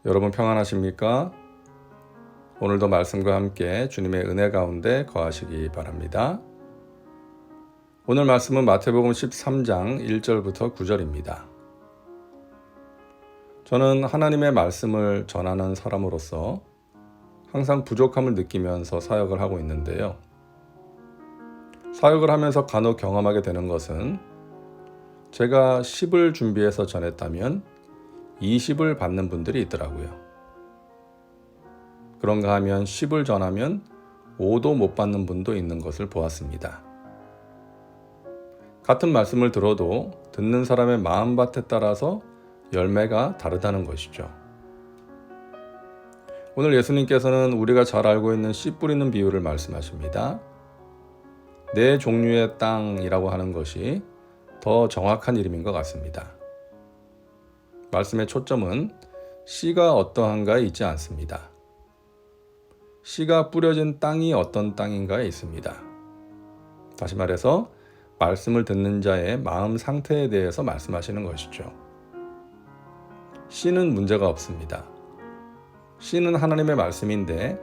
여러분 평안하십니까? 오늘도 말씀과 함께 주님의 은혜 가운데 거하시기 바랍니다. 오늘 말씀은 마태복음 13장 1절부터 9절입니다. 저는 하나님의 말씀을 전하는 사람으로서 항상 부족함을 느끼면서 사역을 하고 있는데요. 사역을 하면서 간혹 경험하게 되는 것은 제가 10을 준비해서 전했다면 20을 받는 분들이 있더라고요. 그런가 하면 10을 전하면 5도 못 받는 분도 있는 것을 보았습니다. 같은 말씀을 들어도 듣는 사람의 마음밭에 따라서 열매가 다르다는 것이죠. 오늘 예수님께서는 우리가 잘 알고 있는 씨 뿌리는 비유를 말씀하십니다. 네 종류의 땅이라고 하는 것이 더 정확한 이름인 것 같습니다. 말씀의 초점은 씨가 어떠한가에 있지 않습니다. 씨가 뿌려진 땅이 어떤 땅인가에 있습니다. 다시 말해서 말씀을 듣는 자의 마음 상태에 대해서 말씀하시는 것이죠. 씨는 문제가 없습니다. 씨는 하나님의 말씀인데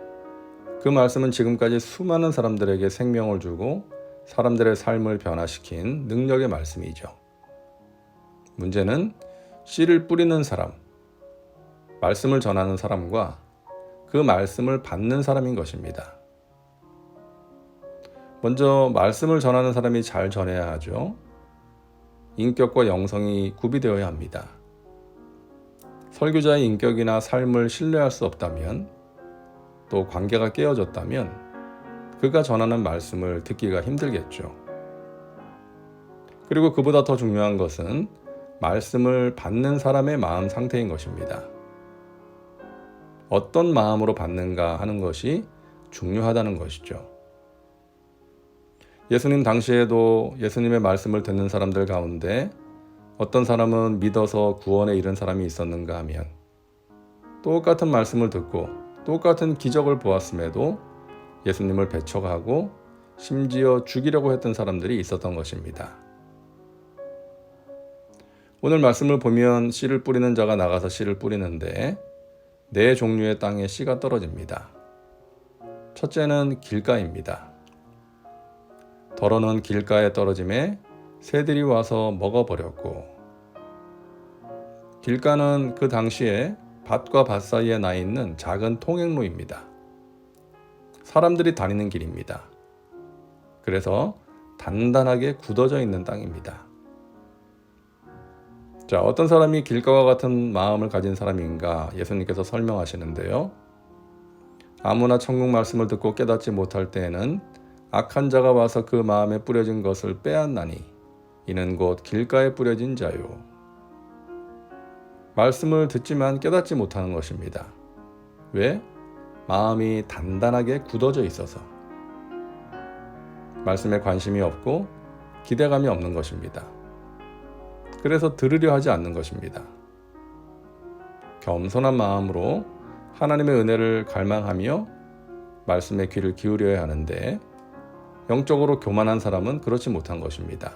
그 말씀은 지금까지 수많은 사람들에게 생명을 주고 사람들의 삶을 변화시킨 능력의 말씀이죠. 문제는 씨를 뿌리는 사람, 말씀을 전하는 사람과 그 말씀을 받는 사람인 것입니다. 먼저 말씀을 전하는 사람이 잘 전해야 하죠. 인격과 영성이 구비되어야 합니다. 설교자의 인격이나 삶을 신뢰할 수 없다면, 또 관계가 깨어졌다면 그가 전하는 말씀을 듣기가 힘들겠죠. 그리고 그보다 더 중요한 것은 말씀을 받는 사람의 마음 상태인 것입니다. 어떤 마음으로 받는가 하는 것이 중요하다는 것이죠. 예수님 당시에도 예수님의 말씀을 듣는 사람들 가운데 어떤 사람은 믿어서 구원에 이른 사람이 있었는가 하면 똑같은 말씀을 듣고 똑같은 기적을 보았음에도 예수님을 배척하고 심지어 죽이려고 했던 사람들이 있었던 것입니다. 오늘 말씀을 보면 씨를 뿌리는 자가 나가서 씨를 뿌리는데 네 종류의 땅에 씨가 떨어집니다. 첫째는 길가입니다. 덜어는 길가에 떨어짐에 새들이 와서 먹어버렸고, 길가는 그 당시에 밭과 밭 사이에 나 있는 작은 통행로입니다. 사람들이 다니는 길입니다. 그래서 단단하게 굳어져 있는 땅입니다. 자, 어떤 사람이 길가와 같은 마음을 가진 사람인가 예수님께서 설명하시는데요. 아무나 천국 말씀을 듣고 깨닫지 못할 때에는 악한 자가 와서 그 마음에 뿌려진 것을 빼앗나니 이는 곧 길가에 뿌려진 자요. 말씀을 듣지만 깨닫지 못하는 것입니다. 왜? 마음이 단단하게 굳어져 있어서. 말씀에 관심이 없고 기대감이 없는 것입니다. 그래서 들으려 하지 않는 것입니다. 겸손한 마음으로 하나님의 은혜를 갈망하며 말씀에 귀를 기울여야 하는데 영적으로 교만한 사람은 그렇지 못한 것입니다.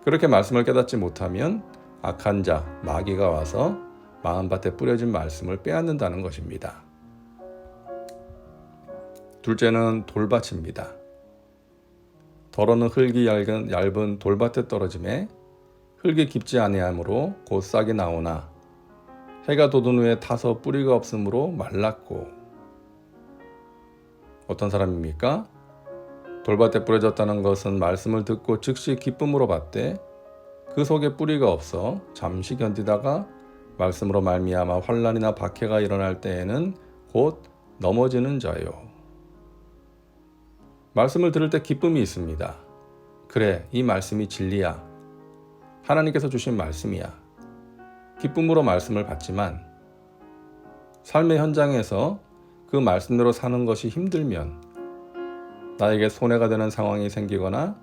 그렇게 말씀을 깨닫지 못하면 악한 자, 마귀가 와서 마음밭에 뿌려진 말씀을 빼앗는다는 것입니다. 둘째는 돌밭입니다. 덜어는 흙이 얇은 돌밭에 떨어짐에 흙이 깊지 아니하므로 곧 싹이 나오나 해가 돋은 후에 타서 뿌리가 없으므로 말랐고. 어떤 사람입니까? 돌밭에 뿌려졌다는 것은 말씀을 듣고 즉시 기쁨으로 받되 그 속에 뿌리가 없어 잠시 견디다가 말씀으로 말미암아 환난이나 박해가 일어날 때에는 곧 넘어지는 자요. 말씀을 들을 때 기쁨이 있습니다. 그래, 이 말씀이 진리야. 하나님께서 주신 말씀이야. 기쁨으로 말씀을 받지만 삶의 현장에서 그 말씀대로 사는 것이 힘들면, 나에게 손해가 되는 상황이 생기거나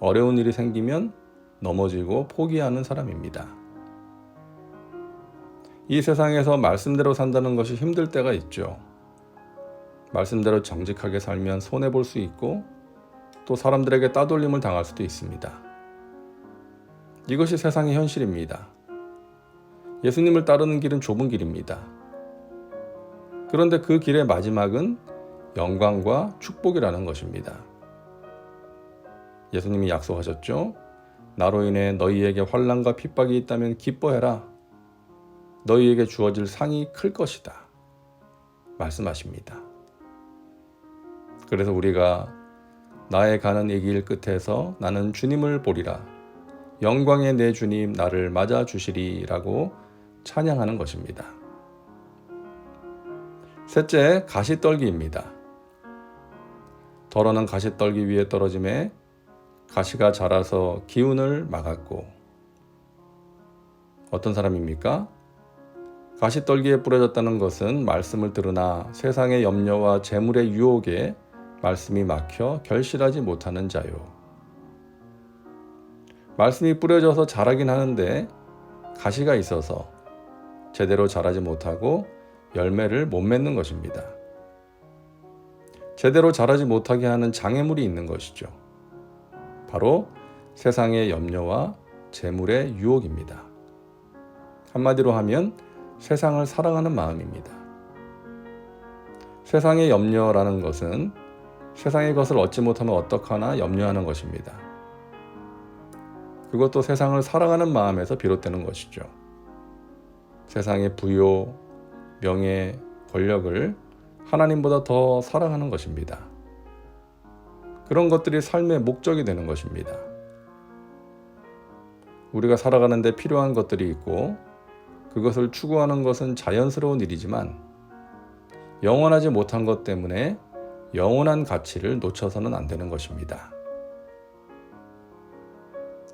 어려운 일이 생기면 넘어지고 포기하는 사람입니다. 이 세상에서 말씀대로 산다는 것이 힘들 때가 있죠. 말씀대로 정직하게 살면 손해볼 수 있고 또 사람들에게 따돌림을 당할 수도 있습니다. 이것이 세상의 현실입니다. 예수님을 따르는 길은 좁은 길입니다. 그런데 그 길의 마지막은 영광과 축복이라는 것입니다. 예수님이 약속하셨죠? 나로 인해 너희에게 환난과 핍박이 있다면 기뻐해라. 너희에게 주어질 상이 클 것이다. 말씀하십니다. 그래서 우리가 나의 가는 이 길 끝에서 나는 주님을 보리라. 영광의 내 주님 나를 맞아 주시리라고 찬양하는 것입니다. 셋째, 가시떨기입니다. 덜어는 가시떨기 위에 떨어짐에 가시가 자라서 기운을 막았고, 어떤 사람입니까? 가시떨기에 뿌려졌다는 것은 말씀을 들으나 세상의 염려와 재물의 유혹에 말씀이 막혀 결실하지 못하는 자요. 말씀이 뿌려져서 자라긴 하는데 가시가 있어서 제대로 자라지 못하고 열매를 못 맺는 것입니다. 제대로 자라지 못하게 하는 장애물이 있는 것이죠. 바로 세상의 염려와 재물의 유혹입니다. 한마디로 하면 세상을 사랑하는 마음입니다. 세상의 염려라는 것은 세상의 것을 얻지 못하면 어떡하나 염려하는 것입니다. 그것도 세상을 사랑하는 마음에서 비롯되는 것이죠. 세상의 부요, 명예, 권력을 하나님보다 더 사랑하는 것입니다. 그런 것들이 삶의 목적이 되는 것입니다. 우리가 살아가는 데 필요한 것들이 있고 그것을 추구하는 것은 자연스러운 일이지만 영원하지 못한 것 때문에 영원한 가치를 놓쳐서는 안 되는 것입니다.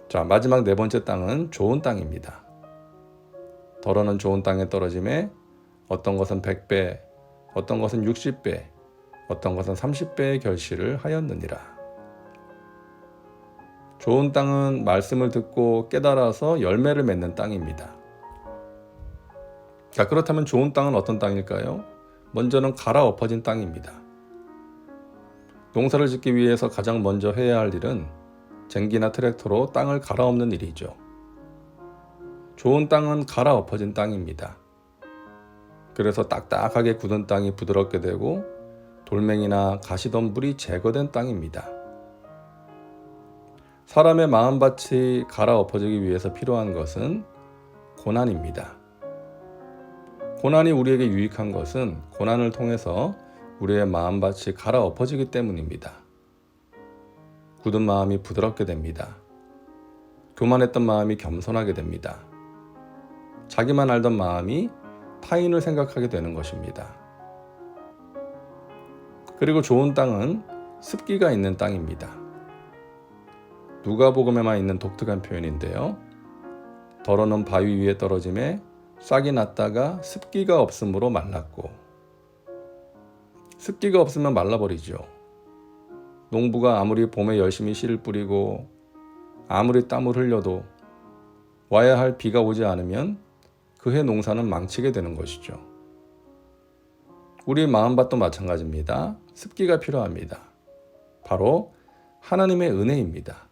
자, 마지막 네 번째 땅은 좋은 땅입니다. 덜어는 좋은 땅에 떨어짐에 어떤 것은 100배, 어떤 것은 60배, 어떤 것은 30배의 결실을 하였느니라. 좋은 땅은 말씀을 듣고 깨달아서 열매를 맺는 땅입니다. 자, 그렇다면 좋은 땅은 어떤 땅일까요? 먼저는 갈아엎어진 땅입니다. 농사를 짓기 위해서 가장 먼저 해야 할 일은 쟁기나 트랙터로 땅을 갈아엎는 일이죠. 좋은 땅은 갈아엎어진 땅입니다. 그래서 딱딱하게 굳은 땅이 부드럽게 되고 돌멩이나 가시덤불이 제거된 땅입니다. 사람의 마음밭이 갈아엎어지기 위해서 필요한 것은 고난입니다. 고난이 우리에게 유익한 것은 고난을 통해서 우리의 마음밭이 갈아엎어지기 때문입니다. 굳은 마음이 부드럽게 됩니다. 교만했던 마음이 겸손하게 됩니다. 자기만 알던 마음이 타인을 생각하게 되는 것입니다. 그리고 좋은 땅은 습기가 있는 땅입니다. 누가복음에만 있는 독특한 표현인데요. 덜어놓은 바위 위에 떨어짐에 싹이 났다가 습기가 없으므로 말랐고, 습기가 없으면 말라버리죠. 농부가 아무리 봄에 열심히 씨를 뿌리고 아무리 땀을 흘려도 와야 할 비가 오지 않으면 그해 농사는 망치게 되는 것이죠. 우리 마음밭도 마찬가지입니다. 습기가 필요합니다. 바로 하나님의 은혜입니다.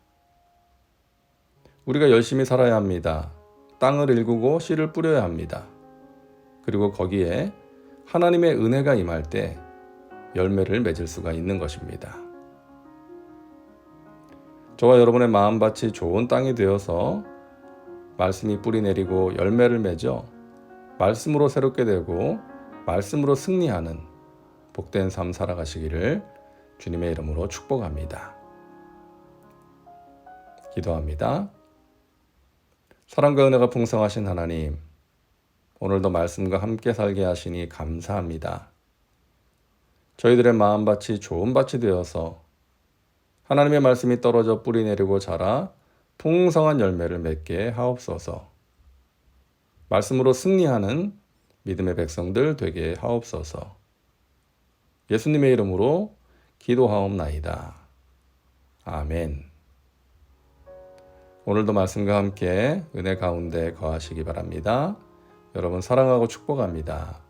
우리가 열심히 살아야 합니다. 땅을 일구고 씨를 뿌려야 합니다. 그리고 거기에 하나님의 은혜가 임할 때 열매를 맺을 수가 있는 것입니다. 저와 여러분의 마음밭이 좋은 땅이 되어서 말씀이 뿌리 내리고 열매를 맺어 말씀으로 새롭게 되고 말씀으로 승리하는 복된 삶 살아가시기를 주님의 이름으로 축복합니다. 기도합니다. 사랑과 은혜가 풍성하신 하나님, 오늘도 말씀과 함께 살게 하시니 감사합니다. 저희들의 마음밭이 좋은 밭이 되어서 하나님의 말씀이 떨어져 뿌리 내리고 자라 풍성한 열매를 맺게 하옵소서. 말씀으로 승리하는 믿음의 백성들 되게 하옵소서. 예수님의 이름으로 기도하옵나이다. 아멘. 오늘도 말씀과 함께 은혜 가운데 거하시기 바랍니다. 여러분 사랑하고 축복합니다.